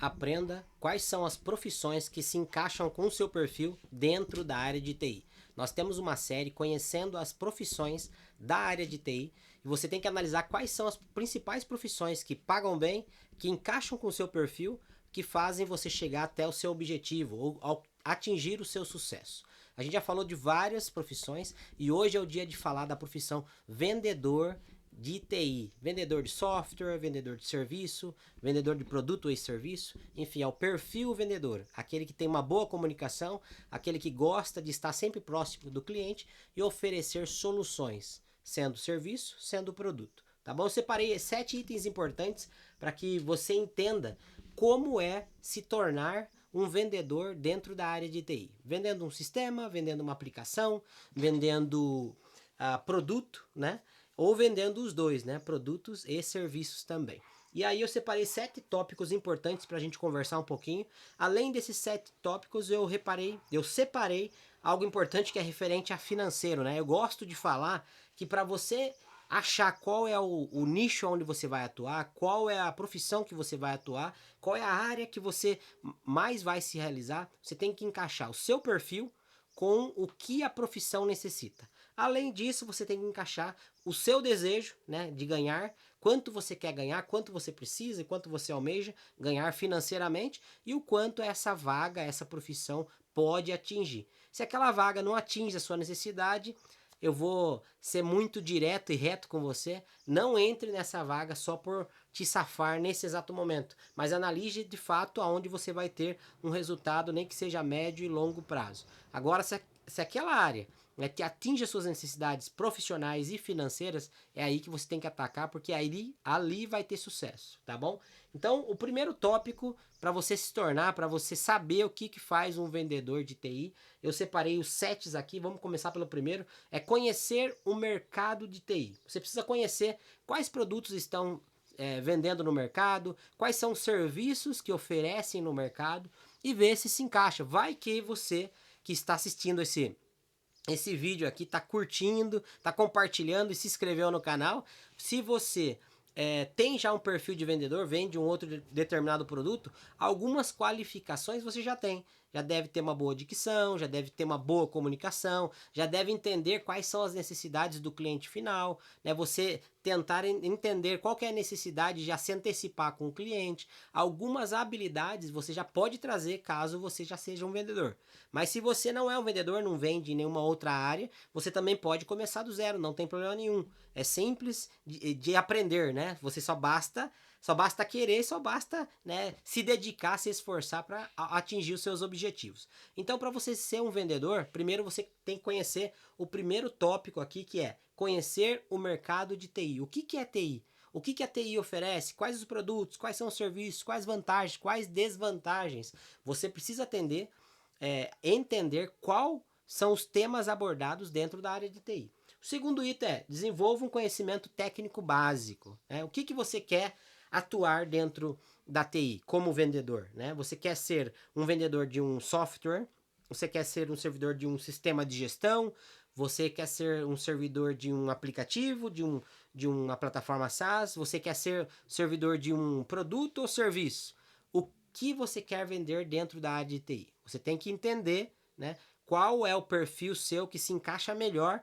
aprenda quais são as profissões que se encaixam com o seu perfil dentro da área de TI. Nós temos uma série conhecendo as profissões da área de TI e você tem que analisar quais são as principais profissões que pagam bem, que encaixam com o seu perfil, que fazem você chegar até o seu objetivo ou atingir o seu sucesso. A gente já falou de várias profissões e hoje é o dia de falar da profissão vendedor de TI, vendedor de software, vendedor de serviço, vendedor de produto e serviço, enfim, é o perfil vendedor, aquele que tem uma boa comunicação, aquele que gosta de estar sempre próximo do cliente e oferecer soluções, sendo serviço, sendo produto. Tá bom? Eu separei 7 itens importantes para que você entenda como é se tornar um vendedor dentro da área de TI. Vendendo um sistema, vendendo uma aplicação, vendendo produto, né? Ou vendendo os dois, né? Produtos e serviços também. E aí eu separei 7 tópicos importantes para a gente conversar um pouquinho. Além desses 7 tópicos, eu separei algo importante que é referente a financeiro, né? Eu gosto de falar que para você achar qual é o nicho onde você vai atuar, qual é a profissão que você vai atuar, qual é a área que você mais vai se realizar, você tem que encaixar o seu perfil com o que a profissão necessita. Além disso, você tem que encaixar o seu desejo, né, de ganhar, quanto você quer ganhar, quanto você precisa e quanto você almeja ganhar financeiramente e o quanto essa vaga, essa profissão pode atingir. Se aquela vaga não atinge a sua necessidade, eu vou ser muito direto e reto com você. Não entre nessa vaga só por te safar nesse exato momento, mas analise de fato aonde você vai ter um resultado, nem que seja médio e longo prazo. Agora, se aquela área, né, que atinge as suas necessidades profissionais e financeiras, é aí que você tem que atacar, porque ali vai ter sucesso, tá bom? Então, o primeiro tópico para você se tornar, para você saber o que faz um vendedor de TI, eu separei os 7 aqui, vamos começar pelo primeiro, é conhecer o mercado de TI. Você precisa conhecer quais produtos estão vendendo no mercado, quais são os serviços que oferecem no mercado e ver se encaixa. Vai que você que está assistindo esse vídeo aqui, tá curtindo, tá compartilhando e se inscreveu no canal. Se você tem já um perfil de vendedor, vende um outro determinado produto, algumas qualificações você já tem. Já deve ter uma boa dicção, já deve ter uma boa comunicação, já deve entender quais são as necessidades do cliente final, né? Você tentar entender qual que é a necessidade, já se antecipar com o cliente. Algumas habilidades você já pode trazer caso você já seja um vendedor. Mas se você não é um vendedor, não vende em nenhuma outra área, você também pode começar do zero, não tem problema nenhum. É simples de aprender, né? Você só basta querer, só basta, né, se dedicar, se esforçar para atingir os seus objetivos. Então, para você ser um vendedor, primeiro você tem que conhecer o primeiro tópico aqui, que é conhecer o mercado de TI. O que é TI? O que a TI oferece? Quais os produtos? Quais são os serviços? Quais vantagens? Quais desvantagens? Você precisa entender qual são os temas abordados dentro da área de TI. O segundo item é desenvolva um conhecimento técnico básico. Né? O que você quer atuar dentro da TI como vendedor? Né? Você quer ser um vendedor de um software? Você quer ser um servidor de um sistema de gestão? Você quer ser um servidor de um aplicativo, de uma plataforma SaaS? Você quer ser servidor de um produto ou serviço? O que você quer vender dentro da área de TI? Você tem que entender, né, qual é o perfil seu que se encaixa melhor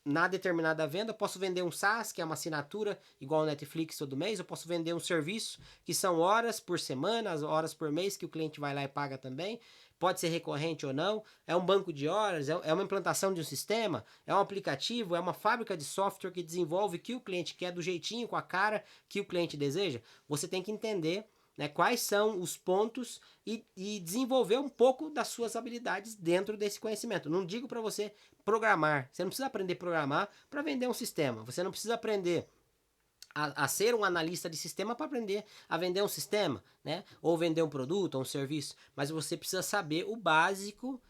na determinada venda. Eu posso vender um SaaS, que é uma assinatura igual ao Netflix todo mês. Eu posso vender um serviço, que são horas por semana, as horas por mês que o cliente vai lá e paga também. Pode ser recorrente ou não. É um banco de horas, é uma implantação de um sistema, é um aplicativo, é uma fábrica de software que desenvolve o que o cliente quer do jeitinho, com a cara que o cliente deseja. Você tem que entender, né, quais são os pontos e desenvolver um pouco das suas habilidades dentro desse conhecimento. Não digo para você programar. Você não precisa aprender a programar para vender um sistema. Você não precisa aprender a ser um analista de sistema para aprender a vender um sistema, né? Ou vender um produto ou um serviço. Mas você precisa saber o básico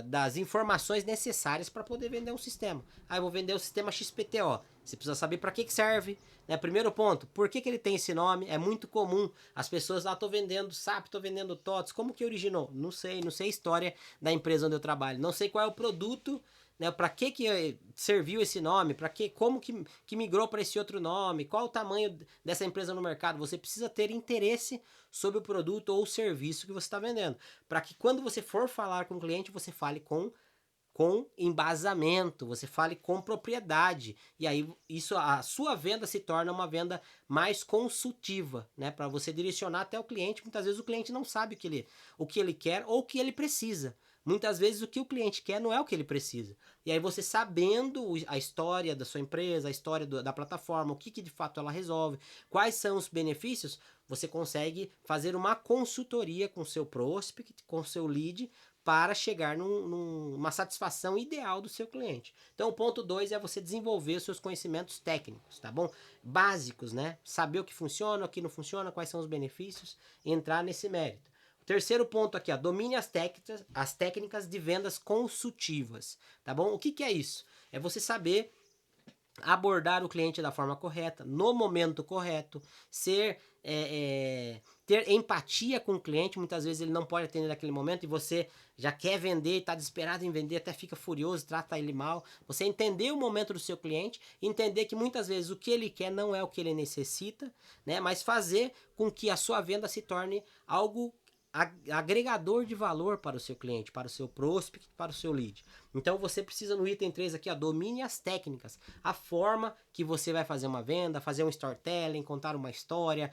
das informações necessárias para poder vender um sistema. Eu vou vender o sistema XPTO. Você precisa saber para que serve. Né? Primeiro ponto, por que ele tem esse nome? É muito comum. As pessoas lá, estou vendendo SAP, estou vendendo TOTS. Como que originou? Não sei a história da empresa onde eu trabalho. Não sei qual é o produto né? Para que serviu esse nome? Para que, como que migrou para esse outro nome? Qual o tamanho dessa empresa no mercado? Você precisa ter interesse sobre o produto ou serviço que você está vendendo, para que quando você for falar com o cliente, você fale com embasamento, você fale com propriedade. E aí isso a sua venda se torna uma venda mais consultiva, né, para você direcionar até o cliente. Muitas vezes o cliente não sabe o que ele quer ou o que ele precisa. Muitas vezes o que o cliente quer não é o que ele precisa. E aí você sabendo a história da sua empresa, a história da plataforma, o que de fato ela resolve, quais são os benefícios, você consegue fazer uma consultoria com o seu prospect, com o seu lead, para chegar numa satisfação ideal do seu cliente. Então, o ponto 2 é você desenvolver os seus conhecimentos técnicos, tá bom? Básicos, né? Saber o que funciona, o que não funciona, quais são os benefícios, entrar nesse mérito. O terceiro ponto aqui, ó, domine as técnicas de vendas consultivas, tá bom? O que é isso? É você saber abordar o cliente da forma correta, no momento correto, ter empatia com o cliente. Muitas vezes ele não pode atender naquele momento e você já quer vender, está desesperado em vender, até fica furioso, trata ele mal. Você entender o momento do seu cliente, entender que muitas vezes o que ele quer não é o que ele necessita, né? Mas fazer com que a sua venda se torne algo agregador de valor para o seu cliente, para o seu prospect, para o seu lead. Então você precisa no item 3 aqui, ó, domine as técnicas, a forma que você vai fazer uma venda, fazer um storytelling, contar uma história,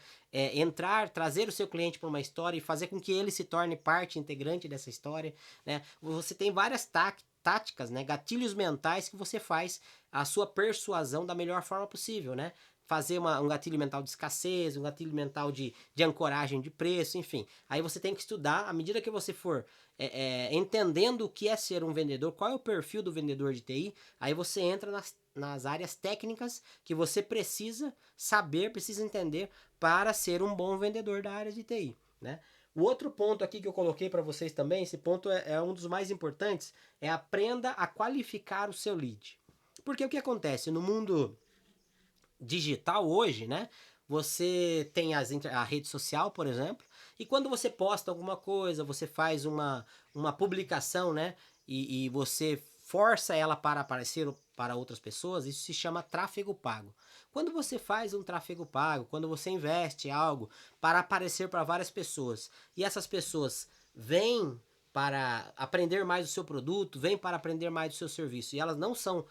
trazer o seu cliente para uma história e fazer com que ele se torne parte integrante dessa história, né? Você tem várias táticas, né, gatilhos mentais que você faz a sua persuasão da melhor forma possível, né? Fazer um gatilho mental de escassez, um gatilho mental de ancoragem de preço, enfim. Aí você tem que estudar, à medida que você for entendendo o que é ser um vendedor, qual é o perfil do vendedor de TI, aí você entra nas áreas técnicas que você precisa saber, precisa entender para ser um bom vendedor da área de TI, né? O outro ponto aqui que eu coloquei para vocês também, esse ponto é um dos mais importantes, é aprenda a qualificar o seu lead. Porque o que acontece no mundo digital hoje, né? Você tem a rede social, por exemplo, e quando você posta alguma coisa, você faz uma publicação, né? E você força ela para aparecer para outras pessoas, isso se chama tráfego pago. Quando você faz um tráfego pago, quando você investe algo para aparecer para várias pessoas, e essas pessoas vêm para aprender mais do seu produto, vêm para aprender mais do seu serviço, e elas não são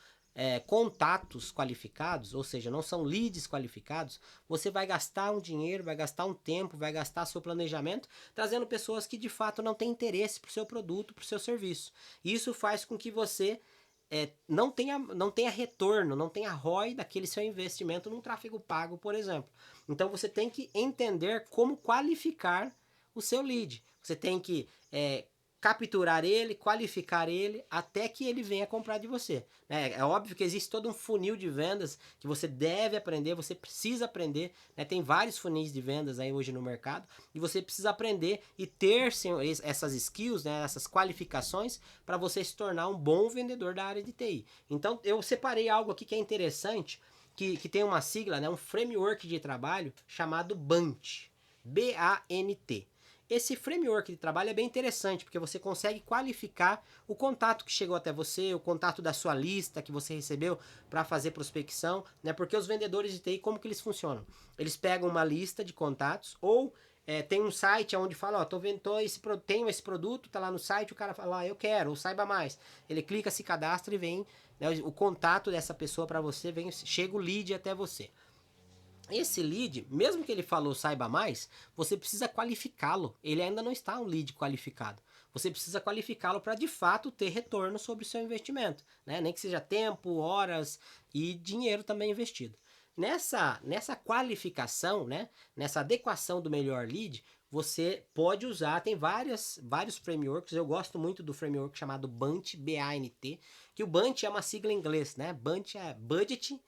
contatos qualificados, ou seja, não são leads qualificados, você vai gastar um dinheiro, vai gastar um tempo, vai gastar seu planejamento, trazendo pessoas que de fato não têm interesse para o seu produto, para o seu serviço. Isso faz com que você não tenha retorno, não tenha ROI daquele seu investimento num tráfego pago, por exemplo. Então você tem que entender como qualificar o seu lead. Você tem que capturar ele, qualificar ele, até que ele venha comprar de você. É óbvio que existe todo um funil de vendas que você deve aprender, você precisa aprender, né? Tem vários funis de vendas aí hoje no mercado, e você precisa aprender e ter essas skills, né? Essas qualificações, para você se tornar um bom vendedor da área de TI. Então eu separei algo aqui que é interessante, que tem uma sigla, né? Um framework de trabalho chamado BANT. BANT. Esse framework de trabalho é bem interessante, porque você consegue qualificar o contato que chegou até você, o contato da sua lista que você recebeu para fazer prospecção, né? Porque os vendedores de TI, como que eles funcionam? Eles pegam uma lista de contatos ou tem um site onde fala, ó, tenho esse produto, tá lá no site, o cara fala, eu quero, ou saiba mais. Ele clica, se cadastra e vem, né, o contato dessa pessoa para você, chega o lead até você. Esse lead, mesmo que ele falou saiba mais, você precisa qualificá-lo. Ele ainda não está um lead qualificado. Você precisa qualificá-lo para de fato ter retorno sobre o seu investimento, né? Nem que seja tempo, horas e dinheiro também investido. Nessa qualificação, né? Nessa adequação do melhor lead, você pode usar, tem vários frameworks. Eu gosto muito do framework chamado BANT, B-A-N-T, que o BANT é uma sigla em inglês, né? BANT é Budget,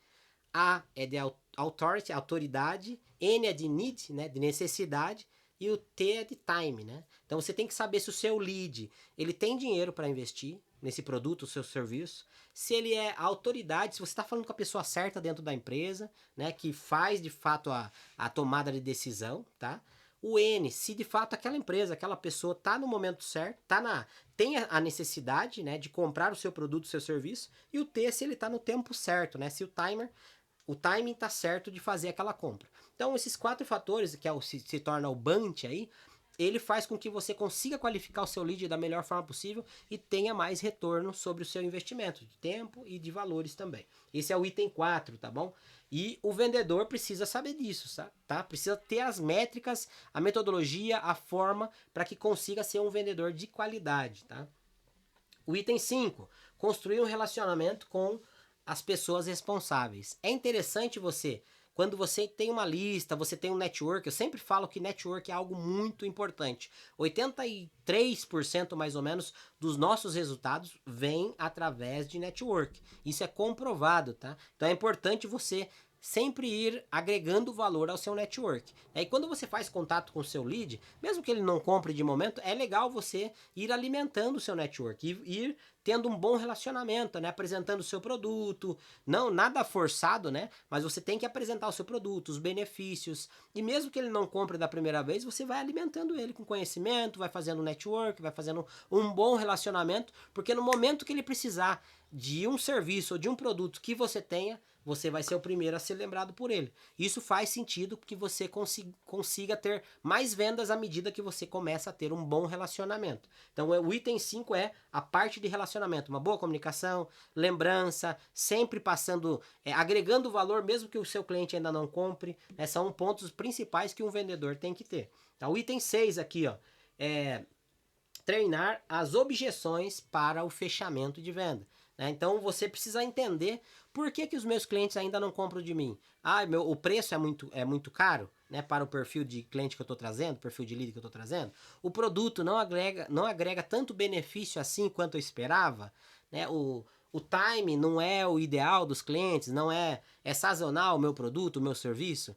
A é de authority, autoridade, N é de need, né, de necessidade, e o T é de time, né? Então você tem que saber se o seu lead, ele tem dinheiro para investir nesse produto, o seu serviço, se ele é autoridade, se você está falando com a pessoa certa dentro da empresa, né, que faz de fato a tomada de decisão, tá? O N, se de fato aquela empresa, aquela pessoa está no momento certo, tem a necessidade, né, de comprar o seu produto, o seu serviço. E o T, se ele está no tempo certo, né, se o timing está certo de fazer aquela compra. Então, esses 4 fatores, que se torna o BANT aí, ele faz com que você consiga qualificar o seu lead da melhor forma possível e tenha mais retorno sobre o seu investimento, de tempo e de valores também. Esse é o item 4, tá bom? E o vendedor precisa saber disso, tá? Precisa ter as métricas, a metodologia, a forma para que consiga ser um vendedor de qualidade, tá? O item 5, construir um relacionamento com as pessoas responsáveis. É interessante quando você tem uma lista, você tem um network, eu sempre falo que network é algo muito importante. 83% mais ou menos dos nossos resultados vem através de network. Isso é comprovado, tá? Então é importante você sempre ir agregando valor ao seu network. E quando você faz contato com o seu lead, mesmo que ele não compre de momento, é legal você ir alimentando o seu network, ir tendo um bom relacionamento, né? Apresentando o seu produto, não nada forçado, né? Mas você tem que apresentar o seu produto, os benefícios, e mesmo que ele não compre da primeira vez, você vai alimentando ele com conhecimento, vai fazendo network, vai fazendo um bom relacionamento, porque no momento que ele precisar de um serviço ou de um produto que você tenha, você vai ser o primeiro a ser lembrado por ele. Isso faz sentido que você consiga ter mais vendas à medida que você começa a ter um bom relacionamento. Então, o item 5 é a parte de relacionamento. Uma boa comunicação, lembrança, sempre passando, agregando valor, mesmo que o seu cliente ainda não compre. São pontos principais que um vendedor tem que ter. Então, o item 6 aqui, ó, é treinar as objeções para o fechamento de venda. Então você precisa entender por que os meus clientes ainda não compram de mim. O preço é muito caro, né, para o perfil de cliente que eu estou trazendo, perfil de lead que eu estou trazendo. O produto não agrega tanto benefício assim quanto eu esperava. Né? O time não é o ideal dos clientes, não é sazonal o meu produto, o meu serviço.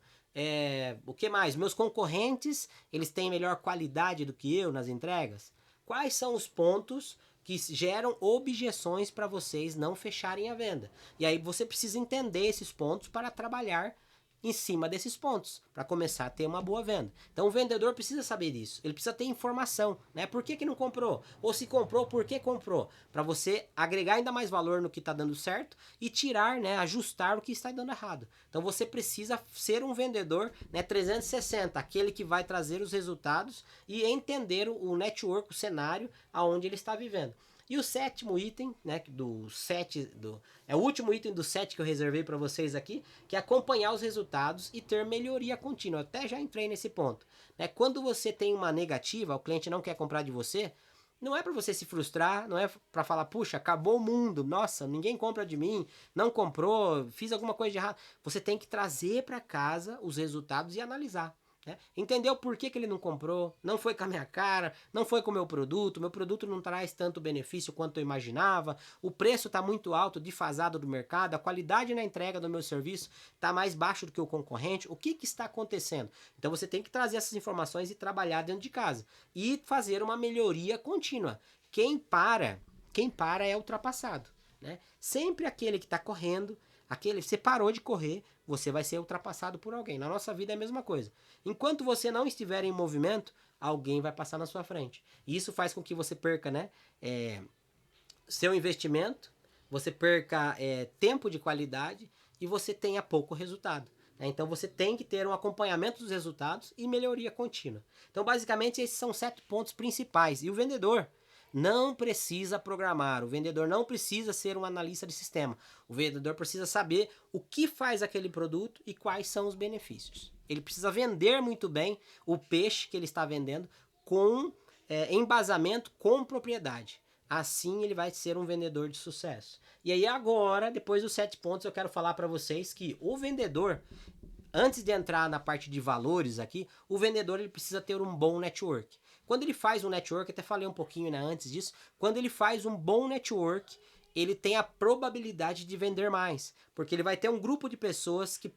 O que mais? Meus concorrentes, eles têm melhor qualidade do que eu nas entregas. Quais são os pontos que geram objeções para vocês não fecharem a venda? E aí você precisa entender esses pontos para trabalhar em cima desses pontos, para começar a ter uma boa venda. Então o vendedor precisa saber disso, ele precisa ter informação, né? Por que não comprou? Ou se comprou, por que comprou? Para você agregar ainda mais valor no que está dando certo e tirar, né, ajustar o que está dando errado. Então você precisa ser um vendedor, né, 360, aquele que vai trazer os resultados e entender o network, o cenário aonde ele está vivendo. E o 7º item, né, é o último item do 7 que eu reservei para vocês aqui, que é acompanhar os resultados e ter melhoria contínua. Eu até já entrei nesse ponto. Né? Quando você tem uma negativa, o cliente não quer comprar de você, não é para você se frustrar, não é para falar, puxa, acabou o mundo, nossa, ninguém compra de mim, não comprou, fiz alguma coisa de errado. Você tem que trazer para casa os resultados e analisar. Né? Entendeu por que ele não comprou, não foi com a minha cara, não foi com o meu produto não traz tanto benefício quanto eu imaginava, o preço está muito alto, defasado do mercado, a qualidade na entrega do meu serviço está mais baixo do que o concorrente, o que está acontecendo? Então você tem que trazer essas informações e trabalhar dentro de casa e fazer uma melhoria contínua. Quem para é ultrapassado. Né? Sempre aquele que está correndo, você parou de correr, você vai ser ultrapassado por alguém. Na nossa vida é a mesma coisa. Enquanto você não estiver em movimento, alguém vai passar na sua frente. E isso faz com que você perca, né, seu investimento, você perca tempo de qualidade e você tenha pouco resultado. Né? Então você tem que ter um acompanhamento dos resultados e melhoria contínua. Então basicamente esses são 7 pontos principais. E o vendedor não precisa programar, o vendedor não precisa ser um analista de sistema. O vendedor precisa saber o que faz aquele produto e quais são os benefícios. Ele precisa vender muito bem o peixe que ele está vendendo com embasamento, com propriedade. Assim ele vai ser um vendedor de sucesso. E aí agora, depois dos 7 pontos, eu quero falar para vocês que o vendedor, antes de entrar na parte de valores aqui, o vendedor ele precisa ter um bom network. Quando ele faz um network, até falei um pouquinho, né, antes disso, quando ele faz um bom network, ele tem a probabilidade de vender mais, porque ele vai ter um grupo de pessoas que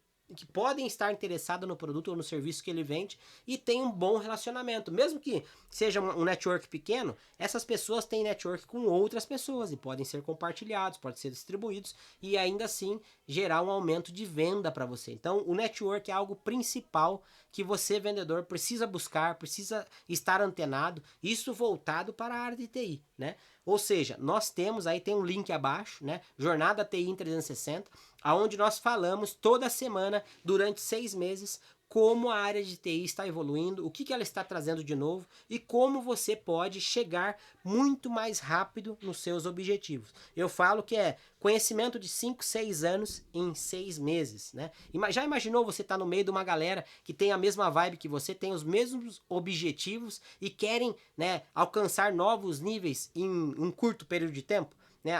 podem estar interessadas no produto ou no serviço que ele vende e tem um bom relacionamento. Mesmo que seja um network pequeno, essas pessoas têm network com outras pessoas e podem ser compartilhados, podem ser distribuídos e ainda assim gerar um aumento de venda para você. Então, o network é algo principal que você, vendedor, precisa buscar, precisa estar antenado, isso voltado para a área de TI, né? Ou seja, nós temos aí, tem um link abaixo, né? Jornada TI em 360, aonde nós falamos toda semana, durante 6 meses, como a área de TI está evoluindo, o que ela está trazendo de novo e como você pode chegar muito mais rápido nos seus objetivos. Eu falo que é conhecimento de 5, 6 anos em 6 meses, né? Já imaginou você estar no meio de uma galera que tem a mesma vibe que você, tem os mesmos objetivos e querem, né, alcançar novos níveis em um curto período de tempo? Né?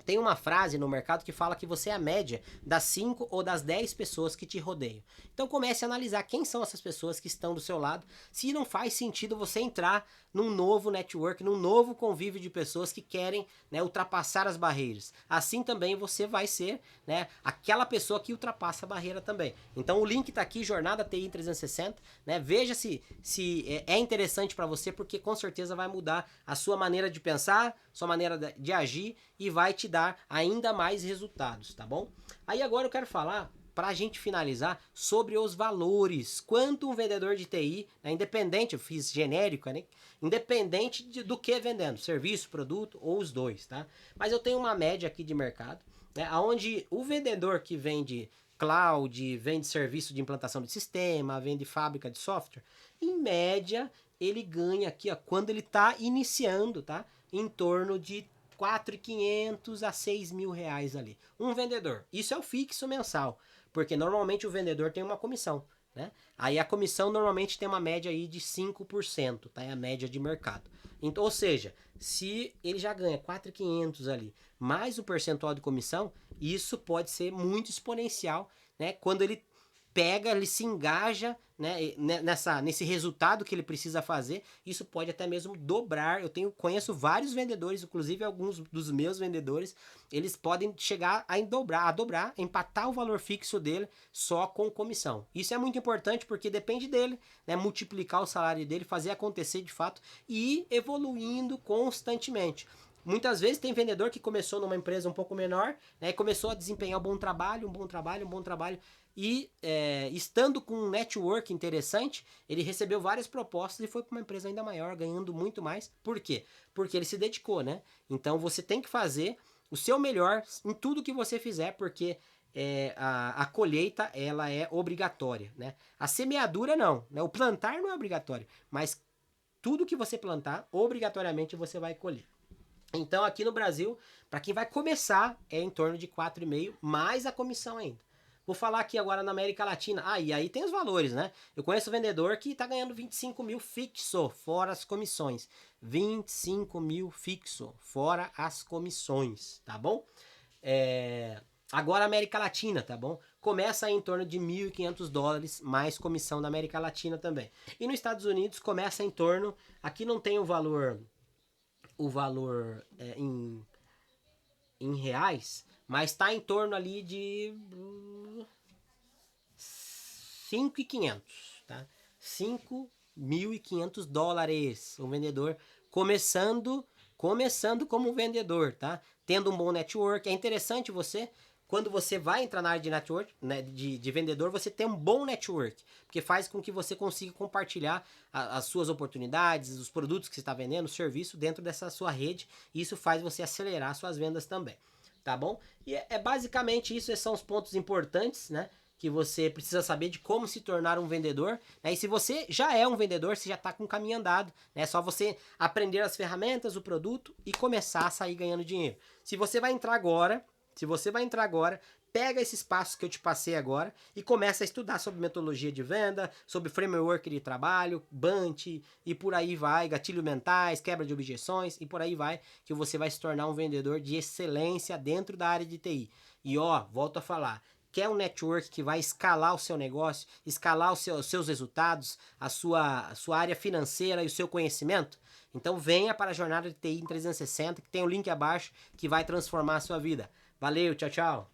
Tem uma frase no mercado que fala que você é a média das 5 ou das 10 pessoas que te rodeiam. Então comece a analisar quem são essas pessoas que estão do seu lado, se não faz sentido você entrar num novo network, num novo convívio de pessoas que querem, né, ultrapassar as barreiras. Assim também você vai ser, né, aquela pessoa que ultrapassa a barreira também. Então o link está aqui, Jornada TI 360, né? Veja se é interessante para você, porque com certeza vai mudar a sua maneira de pensar, sua maneira de agir e vai te dar ainda mais resultados, tá bom? Aí agora eu quero falar, para a gente finalizar, sobre os valores. Quanto um vendedor de TI, né, independente, eu fiz genérico, né, independente do que vendendo, serviço, produto ou os dois, tá? Mas eu tenho uma média aqui de mercado, né, onde o vendedor que vende cloud, vende serviço de implantação de sistema, vende fábrica de software, em média ele ganha aqui, ó, quando ele está iniciando, tá? Em torno de 4.500 a 6.000 reais ali. Um vendedor. Isso é o fixo mensal, porque normalmente o vendedor tem uma comissão, né? Aí a comissão normalmente tem uma média aí de 5%, tá? É a média de mercado. Então, ou seja, se ele já ganha 4.500 ali, mais o percentual de comissão, isso pode ser muito exponencial, né? Quando ele pega, ele se engaja, né, nesse resultado que ele precisa fazer, isso pode até mesmo dobrar. Conheço vários vendedores, inclusive alguns dos meus vendedores, eles podem chegar a dobrar, empatar o valor fixo dele só com comissão. Isso é muito importante porque depende dele, né, multiplicar o salário dele, fazer acontecer de fato e ir evoluindo constantemente. Muitas vezes tem vendedor que começou numa empresa um pouco menor, né, e começou a desempenhar um bom trabalho, e estando com um network interessante, ele recebeu várias propostas e foi para uma empresa ainda maior, ganhando muito mais. Por quê? Porque ele se dedicou, né? Então você tem que fazer o seu melhor em tudo que você fizer, porque a colheita ela é obrigatória, né? A semeadura não, né? O plantar não é obrigatório, mas tudo que você plantar, obrigatoriamente você vai colher. Então aqui no Brasil, para quem vai começar, é em torno de 4,5 mais a comissão ainda. Vou falar aqui agora na América Latina. E aí tem os valores, né? Eu conheço um vendedor que está ganhando 25 mil fixo, fora as comissões. 25 mil fixo, fora as comissões, tá bom? Agora América Latina, tá bom? Começa aí em torno de $1.500, mais comissão na América Latina também. E nos Estados Unidos começa em torno... Aqui não tem o valor em reais, mas está em torno ali de 5.500, tá? $5.500 um vendedor começando como vendedor, tá? Tendo um bom network. É interessante quando você vai entrar na área de network, né, de vendedor, você tem um bom network, porque faz com que você consiga compartilhar as suas oportunidades, os produtos que você está vendendo, o serviço dentro dessa sua rede, e isso faz você acelerar suas vendas também, tá bom? E basicamente isso, esses são os pontos importantes, né, que você precisa saber de como se tornar um vendedor, né? E se você já é um vendedor, você já está com o caminho andado, né? É só você aprender as ferramentas, o produto e começar a sair ganhando dinheiro. Se você vai entrar agora, pega esses passos que eu te passei agora e começa a estudar sobre metodologia de venda, sobre framework de trabalho, Bunch e por aí vai, gatilhos mentais, quebra de objeções e por aí vai, que você vai se tornar um vendedor de excelência dentro da área de TI. E volto a falar, quer um network que vai escalar o seu negócio, escalar os seus resultados, a sua área financeira e o seu conhecimento? Então venha para a Jornada de TI em 360, que tem o link abaixo que vai transformar a sua vida. Valeu, tchau, tchau.